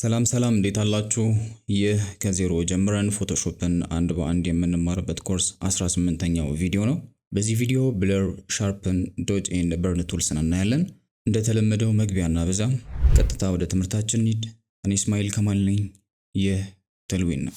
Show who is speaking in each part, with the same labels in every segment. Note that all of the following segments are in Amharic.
Speaker 1: ሰላም ሰላም እንዴት አላችሁ? ይህ ከዜሮ ጀምረን ፎቶሾፕን አንድ በአንድ የምንማርበት ኮርስ 18ኛው ቪዲዮ ነው። በዚህ ቪዲዮ ብለር፣ ሻርፕን፣ ዶጅ ኤንድ በርን ቱልስን እናያለን። እንደተለመደው መግቢያና በዛ ቀጥታ ወደ ትምህርታችን እንሂድ። እኔ እስማኤል ከማል ነኝ። ይህ ተልዊን ነው።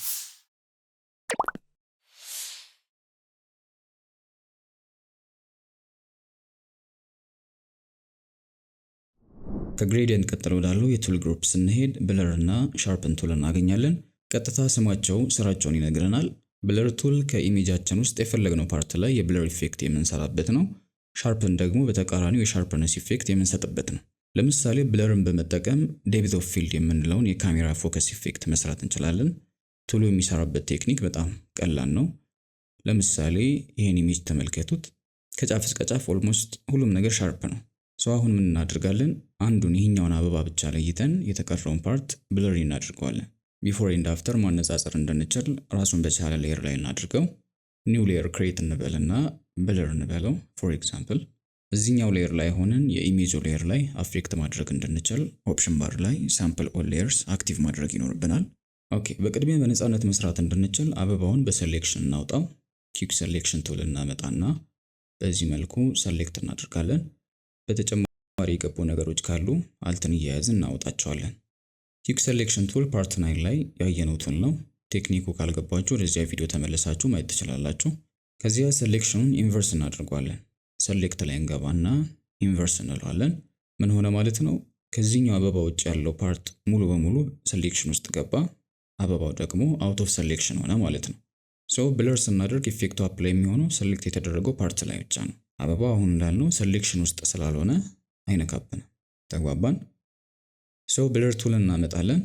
Speaker 1: ከግሬዲየንት ቀጥሎ ወዳለው የቱል ግሩፕ ስንሄድ ብለር እና ሻርፕን ቱል እናገኛለን። ቀጥታ ስማቸው ስራቸውን ይነግረናል። ብለር ቱል ከኢሜጃችን ውስጥ የፈለግነው ፓርት ላይ የብለር ኢፌክት የምንሰራበት ነው። ሻርፕን ደግሞ በተቃራኒው የሻርፕነስ ኢፌክት የምንሰጥበት ነው። ለምሳሌ ብለርን በመጠቀም ዴፕዝ ኦፍ ፊልድ የምንለውን የካሜራ ፎከስ ኢፌክት መስራት እንችላለን። ቱሉ የሚሰራበት ቴክኒክ በጣም ቀላል ነው። ለምሳሌ ይሄን ኢሜጅ ተመልከቱት። ከጫፍ እስከ ጫፍ ኦልሞስት ሁሉም ነገር ሻርፕ ነው። አሁን ምን እናደርጋለን? አንዱን ይሄኛውን አበባ ብቻ ለይተን የተቀረውን ፓርት ብለር እናድርገዋለን። ቢፎር ኤንድ አፍተር ማነጻጸር እንድንችል ራሱን በቻለ ሌየር ላይ እናድርገው። ኒው ሌየር ክሬት እንበልና ብለር እንበለው። ፎር ኤግዛምፕል እዚህኛው ሌየር ላይ ሆነን የኢሜጁ ሌየር ላይ አፌክት ማድረግ እንድንችል ኦፕሽን ባር ላይ ሳምፕል ኦል ሌየርስ አክቲቭ ማድረግ ይኖርብናል። ኦኬ፣ በቅድሚያ በነፃነት መስራት እንድንችል አበባውን በሴሌክሽን እናውጣው። ኪክ ሴሌክሽን ቱል እናመጣና በዚህ መልኩ ሴሌክት እናደርጋለን። በተጨማሪ የገቡ ነገሮች ካሉ አልትን እያያዝን እናወጣቸዋለን። ኪክ ሴሌክሽን ቱል ፓርት 9 ላይ ያየነው ቱል ነው። ቴክኒኩ ካልገባችሁ ወደዚያ ቪዲዮ ተመለሳችሁ ማየት ትችላላችሁ። ከዚያ ሴሌክሽኑን ኢንቨርስ እናደርገዋለን። ሴሌክት ላይ እንገባና ኢንቨርስ እንለዋለን። ምን ሆነ ማለት ነው? ከዚህኛው አበባ ውጭ ያለው ፓርት ሙሉ በሙሉ ሴሌክሽን ውስጥ ገባ፣ አበባው ደግሞ አውት ኦፍ ሴሌክሽን ሆነ ማለት ነው። ብለር ስናደርግ ኢፌክቱ አፕላይ የሚሆነው ሴሌክት የተደረገው ፓርት ላይ ብቻ ነው። አበባው አሁን እንዳልነው ሴሌክሽን ውስጥ ስላልሆነ አይነካብንም። ተግባባን? ብለር ቱል እናመጣለን።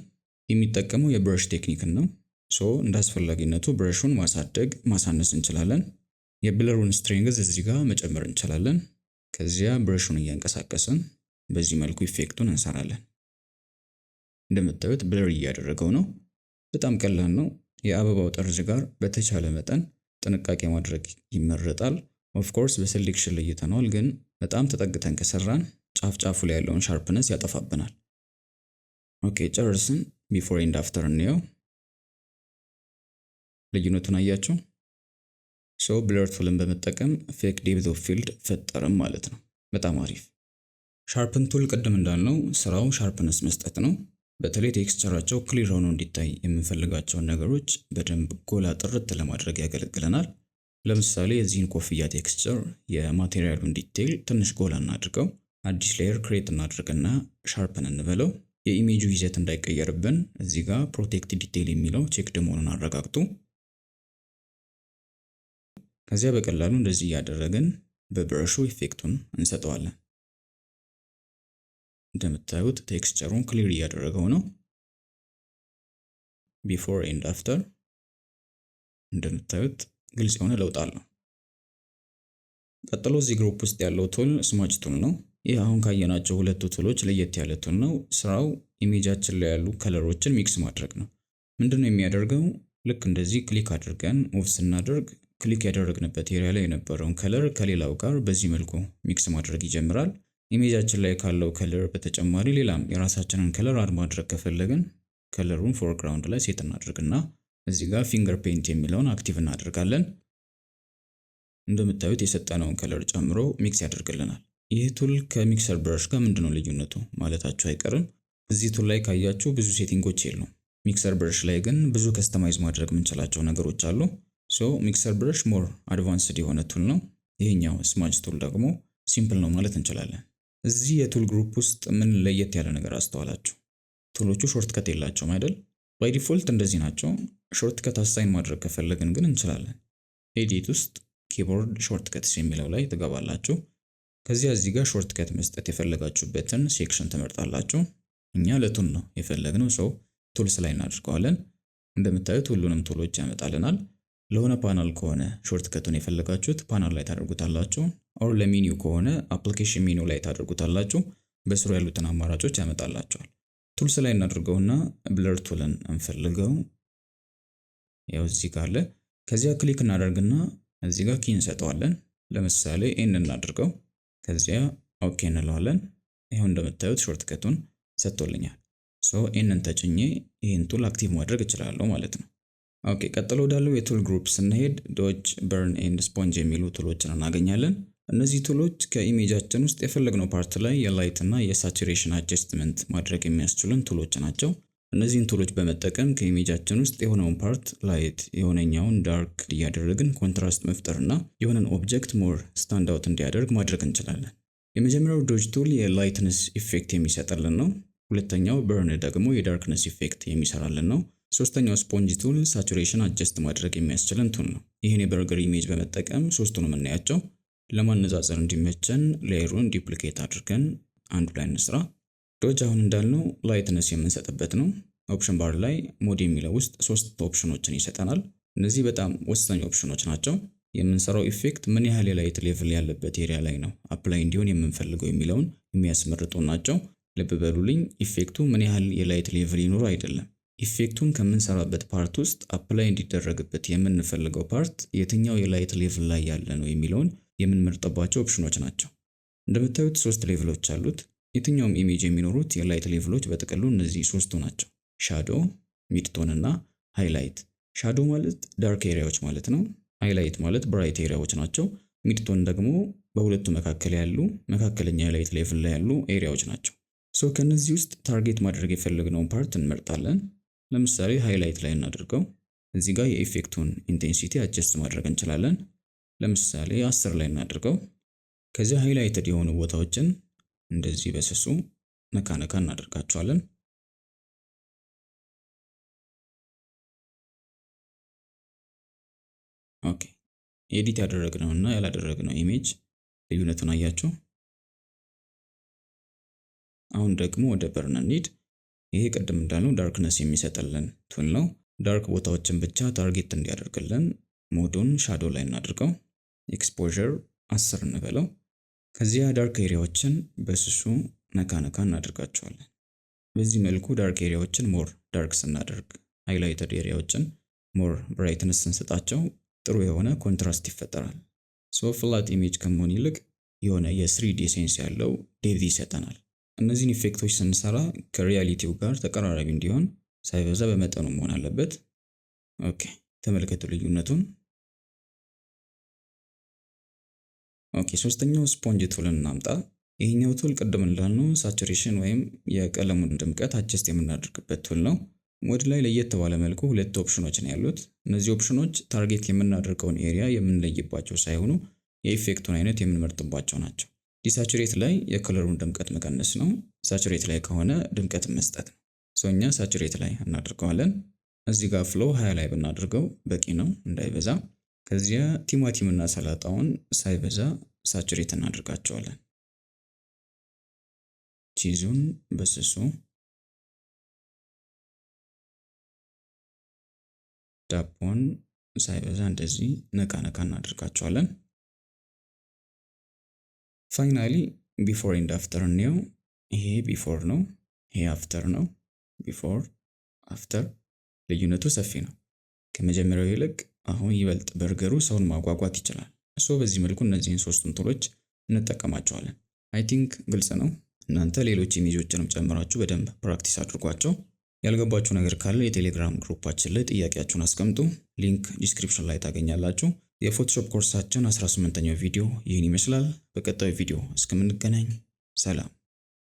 Speaker 1: የሚጠቀመው የብረሽ ቴክኒክን ነው። እንደ አስፈላጊነቱ ብረሹን ማሳደግ ማሳነስ እንችላለን። የብለሩን ስትሬንግዝ እዚህ ጋር መጨመር እንችላለን። ከዚያ ብረሹን እያንቀሳቀስን በዚህ መልኩ ኢፌክቱን እንሰራለን። እንደምታዩት ብለር እያደረገው ነው። በጣም ቀላል ነው። የአበባው ጠርዝ ጋር በተቻለ መጠን ጥንቃቄ ማድረግ ይመረጣል። ኦፍ ኮርስ በሴሌክሽን ለይተናል፣ ግን በጣም ተጠግተን ከሰራን ጫፍ ጫፉ ላይ ያለውን ሻርፕነስ ያጠፋብናል። ኦኬ፣ ጨርስን። ቢፎር ኤንድ አፍተር እንየው። ልዩነቱን አያችሁ? ብለር ቱልን በመጠቀም ፌክ ዴፕዝ ኦፍ ፊልድ ፈጠረም ማለት ነው። በጣም አሪፍ። ሻርፕን ቱል ቅድም እንዳልነው ስራው ሻርፕነስ መስጠት ነው። በተለይ ቴክስቸራቸው ክሊር ሆኖ እንዲታይ የምንፈልጋቸውን ነገሮች በደንብ ጎላ ጥርት ለማድረግ ያገለግለናል። ለምሳሌ የዚህን ኮፍያ ቴክስቸር የማቴሪያሉን ዲቴይል ትንሽ ጎላ እናድርገው። አዲስ ሌየር ክሬት እናድርግና ሻርፕን እንበለው። የኢሜጁ ይዘት እንዳይቀየርብን እዚህ ጋር ፕሮቴክት ዲቴይል የሚለው ቼክድ መሆኑን አረጋግጡ። ከዚያ በቀላሉ እንደዚህ እያደረግን በብረሹ ኢፌክቱን እንሰጠዋለን። እንደምታዩት ቴክስቸሩን ክሊር እያደረገው ነው። ቢፎር ኤንድ አፍተር እንደምታዩት ግልጽ የሆነ ለውጥ አለው። ቀጥሎ እዚህ ግሩፕ ውስጥ ያለው ቱል ስማች ቱል ነው። ይህ አሁን ካየናቸው ሁለቱ ቱሎች ለየት ያለ ቱል ነው። ስራው ኢሜጃችን ላይ ያሉ ከለሮችን ሚክስ ማድረግ ነው። ምንድነው የሚያደርገው? ልክ እንደዚህ ክሊክ አድርገን ሙቭ ስናደርግ ክሊክ ያደረግንበት ኤሪያ ላይ የነበረውን ከለር ከሌላው ጋር በዚህ መልኩ ሚክስ ማድረግ ይጀምራል። ኢሜጃችን ላይ ካለው ከለር በተጨማሪ ሌላም የራሳችንን ከለር አድ ማድረግ ከፈለግን ከለሩን ፎርግራውንድ ላይ ሴት እናድርግና እዚህ ጋር ፊንገር ፔንት የሚለውን አክቲቭ እናደርጋለን። እንደምታዩት የሰጠነውን ከለር ጨምሮ ሚክስ ያደርግልናል። ይህ ቱል ከሚክሰር ብረሽ ጋር ምንድነው ልዩነቱ ማለታችሁ አይቀርም። እዚህ ቱል ላይ ካያችሁ ብዙ ሴቲንጎች የሉም። ሚክሰር ብረሽ ላይ ግን ብዙ ከስተማይዝ ማድረግ የምንችላቸው ነገሮች አሉ። ሚክሰር ብረሽ ሞር አድቫንስድ የሆነ ቱል ነው። ይሄኛው ስማች ቱል ደግሞ ሲምፕል ነው ማለት እንችላለን። እዚህ የቱል ግሩፕ ውስጥ ምን ለየት ያለ ነገር አስተዋላችሁ? ቱሎቹ ሾርት ከት የላቸውም አይደል? ባይ ዲፎልት እንደዚህ ናቸው። ሾርት ከት አሳይን ማድረግ ከፈለግን ግን እንችላለን። ኤዲት ውስጥ ኪቦርድ ሾርት ከትስ የሚለው ላይ ትገባላችሁ። ከዚያ እዚህ ጋር ሾርት ከት መስጠት የፈለጋችሁበትን ሴክሽን ትመርጣላችሁ። እኛ ለቱል ነው የፈለግነው፣ ቱልስ ላይ እናድርገዋለን። እንደምታዩት ሁሉንም ቱሎች ያመጣልናል። ለሆነ ፓናል ከሆነ ሾርት ከቱን የፈለጋችሁት ፓናል ላይ ታደርጉታላችሁ። ኦር ለሜኒው ከሆነ አፕሊኬሽን ሜኒው ላይ ታደርጉታላችሁ። በስሩ ያሉትን አማራጮች ያመጣላችኋል። ቱልስ ላይ እናድርገውና ብለር ቱልን እንፈልገው። ያው እዚህ ጋር አለ። ከዚያ ክሊክ እናደርግና እዚህ ጋር ኪ እንሰጠዋለን። ለምሳሌ ኤን እናድርገው። ከዚያ ኦኬ እንለዋለን። ይሄው እንደምታዩት ሾርት ከቱን ሰጥቶልኛል። ኤንን ተጭኜ ይህን ቱል አክቲቭ ማድረግ እችላለሁ ማለት ነው። ኦኬ ቀጥሎ ወዳለው የቱል ግሩፕ ስንሄድ ዶጅ፣ በርን ኤንድ ስፖንጅ የሚሉ ቱሎችን እናገኛለን። እነዚህ ቱሎች ከኢሜጃችን ውስጥ የፈለግነው ፓርት ላይ የላይት እና የሳቹሬሽን አጀስትመንት ማድረግ የሚያስችሉን ቱሎች ናቸው። እነዚህን ቱሎች በመጠቀም ከኢሜጃችን ውስጥ የሆነውን ፓርት ላይት የሆነኛውን ዳርክ እያደረግን ኮንትራስት መፍጠርና የሆነን ኦብጀክት ሞር ስታንድ አውት እንዲያደርግ ማድረግ እንችላለን። የመጀመሪያው ዶጅ ቱል የላይትነስ ኢፌክት የሚሰጥልን ነው። ሁለተኛው በርን ደግሞ የዳርክነስ ኢፌክት የሚሰራልን ነው። ሶስተኛው ስፖንጅ ቱል ሳቹሬሽን አጀስት ማድረግ የሚያስችለን ቱል ነው። ይህን የበርገር ኢሜጅ በመጠቀም ሶስቱንም እናያቸው። ለማነጻጸር እንዲመቸን ሌየሩን ዲፕሊኬት አድርገን አንዱ ላይ እንስራ። ዶጅ አሁን እንዳልነው ላይትነስ የምንሰጥበት ነው። ኦፕሽን ባር ላይ ሞድ የሚለው ውስጥ 3 ኦፕሽኖችን ይሰጠናል። እነዚህ በጣም ወሳኝ ኦፕሽኖች ናቸው። የምንሰራው ኢፌክት ምን ያህል የላይት ሌቭል ያለበት ኤሪያ ላይ ነው አፕላይ እንዲሆን የምንፈልገው የሚለውን የሚያስመርጡ ናቸው። ልብ በሉልኝ፣ ኢፌክቱ ምን ያህል የላይት ሌቭል ይኖር አይደለም። ኢፌክቱን ከምንሰራበት ፓርት ውስጥ አፕላይ እንዲደረግበት የምንፈልገው ፓርት የትኛው የላይት ሌቭል ላይ ያለ ነው የሚለውን የምንመርጥባቸው ኦፕሽኖች ናቸው። እንደምታዩት 3 ሌቭሎች አሉት። የትኛውም ኢሜጅ የሚኖሩት የላይት ሌቭሎች በጥቅሉ እነዚህ 3ቱ ናቸው። ሻዶ፣ ሚድቶን እና ሃይላይት። ሻዶ ማለት ዳርክ ኤሪያዎች ማለት ነው። ሃይላይት ማለት ብራይት ኤሪያዎች ናቸው። ሚድቶን ደግሞ በሁለቱ መካከል ያሉ መካከለኛ የላይት ሌቭል ላይ ያሉ ኤሪያዎች ናቸው። ከነዚህ ውስጥ ታርጌት ማድረግ የፈለግነውን ፓርት እንመርጣለን። ለምሳሌ ሃይላይት ላይ እናድርገው። እዚህ ጋር የኢፌክቱን ኢንቴንሲቲ አጀስት ማድረግ እንችላለን። ለምሳሌ 10 ላይ እናድርገው። ከዚያ ሃይላይትድ የሆኑ ቦታዎችን እንደዚህ በስሱ ነካ ነካ እናደርጋቸዋለን። ኦኬ ኤዲት ያደረግነውና ያላደረግነው ኢሜጅ ልዩነቱን አያችሁ። አሁን ደግሞ ወደ በርን እንሂድ። ይሄ ቅድም እንዳልነው ዳርክነስ የሚሰጥልን ቱል ነው። ዳርክ ቦታዎችን ብቻ ታርጌት እንዲያደርግልን ሞዱን ሻዶ ላይ እናድርገው። ኤክስፖዠር 10 እንበለው። ከዚያ ዳርክ ኤሪያዎችን በስሱ ነካ ነካ እናደርጋቸዋለን። በዚህ መልኩ ዳርክ ኤሪያዎችን ሞር ዳርክ ስናደርግ፣ ሃይላይትድ ኤሪያዎችን ሞር ብራይትነስ ስንሰጣቸው ጥሩ የሆነ ኮንትራስት ይፈጠራል። ፍላት ኢሜጅ ከመሆን ይልቅ የሆነ የ3D ሴንስ ያለው ዴፕዝ ይሰጠናል። እነዚህን ኢፌክቶች ስንሰራ ከሪያሊቲው ጋር ተቀራራቢ እንዲሆን ሳይበዛ በመጠኑ መሆን አለበት። ኦኬ ተመልከቱ ልዩነቱን። ኦኬ ሶስተኛው ስፖንጅ ቱልን እናምጣ። ይሄኛው ቱል ቅድም እንዳልነው ሳቹሬሽን ወይም የቀለሙን ድምቀት አጀስት የምናደርግበት ቱል ነው። ሞድ ላይ ለየት ባለ መልኩ 2 ኦፕሽኖች ነው ያሉት። እነዚህ ኦፕሽኖች ታርጌት የምናደርገውን ኤሪያ የምንለይባቸው ሳይሆኑ የኢፌክቱን አይነት የምንመርጥባቸው ናቸው። ዲሳቹሬት ላይ የከለሩን ድምቀት መቀነስ ነው። ሳቹሬት ላይ ከሆነ ድምቀትን መስጠት ነው። እኛ ሳቹሬት ላይ እናደርገዋለን። እዚህ ጋር ፍሎ 20 ላይ ብናደርገው በቂ ነው እንዳይበዛ። ከዚያ ቲማቲም እና ሰላጣውን ሳይበዛ ሳቹሬት እናደርጋቸዋለን። ቺዙን በስሱ፣ ዳቦን ሳይበዛ እንደዚህ ነካ ነካ እናደርጋቸዋለን። ፋይናሊ ቢፎር ኤንድ አፍተር ነው። ይሄ ቢፎር ነው፣ ይሄ አፍተር ነው። ቢፎር አፍተር ልዩነቱ ሰፊ ነው። ከመጀመሪያው ይልቅ አሁን ይበልጥ በርገሩ ሰውን ማጓጓት ይችላል። በዚህ መልኩ እነዚህን 3ቱን ቱሎች እንጠቀማቸዋለን። አይ ቲንክ ግልጽ ነው። እናንተ ሌሎች ኢሜጆችንም ጨምራችሁ በደንብ ፕራክቲስ አድርጓቸው። ያልገባችሁ ነገር ካለ የቴሌግራም ግሩፓችን ላይ ጥያቄያችሁን አስቀምጡ። ሊንክ ዲስክሪፕሽን ላይ ታገኛላችሁ። የፎቶሾፕ ኮርሳችን 18ኛው ቪዲዮ ይህን ይመስላል። በቀጣዩ ቪዲዮ እስከምንገናኝ ሰላም።